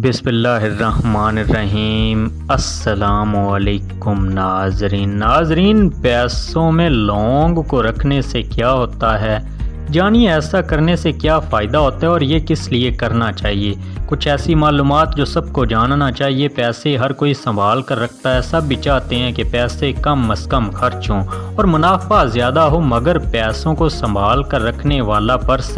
بسم اللہ الرحمن الرحیم۔ السلام علیکم ناظرین، پیسوں میں لونگ کو رکھنے سے کیا ہوتا ہے؟ جانیے ایسا کرنے سے کیا فائدہ ہوتا ہے اور یہ کس لیے کرنا چاہیے۔ کچھ ایسی معلومات جو سب کو جاننا چاہیے۔ پیسے ہر کوئی سنبھال کر رکھتا ہے، سب بھی چاہتے ہیں کہ پیسے کم از کم خرچ ہوں اور منافع زیادہ ہو، مگر پیسوں کو سنبھال کر رکھنے والا پرس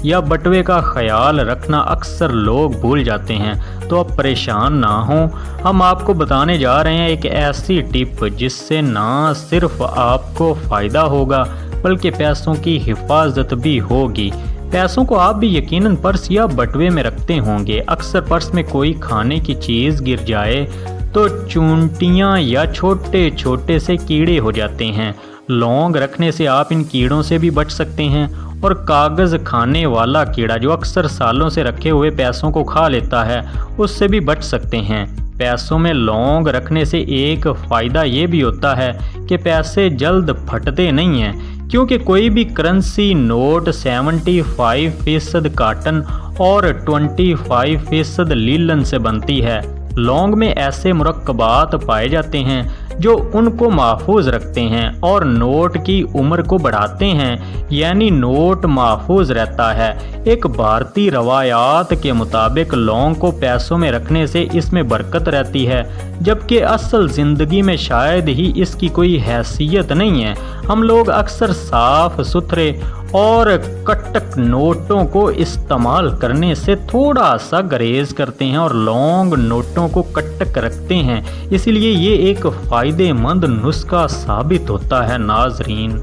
یا بٹوے کا خیال رکھنا اکثر لوگ بھول جاتے ہیں۔ تو اب پریشان نہ ہوں، ہم آپ کو بتانے جا رہے ہیں ایک ایسی ٹپ جس سے نہ صرف آپ کو فائدہ ہوگا بلکہ پیسوں کی حفاظت بھی ہوگی۔ پیسوں کو آپ بھی یقیناً پرس یا بٹوے میں رکھتے ہوں گے۔ اکثر پرس میں کوئی کھانے کی چیز گر جائے تو چونٹیاں یا چھوٹے چھوٹے سے کیڑے ہو جاتے ہیں۔ لونگ رکھنے سے آپ ان کیڑوں سے بھی بچ سکتے ہیں، اور کاغذ کھانے والا کیڑا جو اکثر سالوں سے رکھے ہوئے پیسوں کو کھا لیتا ہے، اس سے بھی بچ سکتے ہیں۔ پیسوں میں لونگ رکھنے سے ایک فائدہ یہ بھی ہوتا ہے کہ پیسے جلد پھٹتے نہیں ہیں، کیونکہ کوئی بھی کرنسی نوٹ 75% کاٹن اور 25% لیلن سے بنتی ہے۔ لونگ میں ایسے مرکبات پائے جاتے ہیں جو ان کو محفوظ رکھتے ہیں اور نوٹ کی عمر کو بڑھاتے ہیں، یعنی نوٹ محفوظ رہتا ہے۔ ایک بھارتی روایات کے مطابق لونگ کو پیسوں میں رکھنے سے اس میں برکت رہتی ہے، جبکہ اصل زندگی میں شاید ہی اس کی کوئی حیثیت نہیں ہے۔ ہم لوگ اکثر صاف ستھرے اور کٹک نوٹوں کو استعمال کرنے سے تھوڑا سا گریز کرتے ہیں اور لونگ نوٹوں کو کٹک رکھتے ہیں، اسی لیے یہ ایک فائدہ مند نسخہ ثابت ہوتا ہے ناظرین۔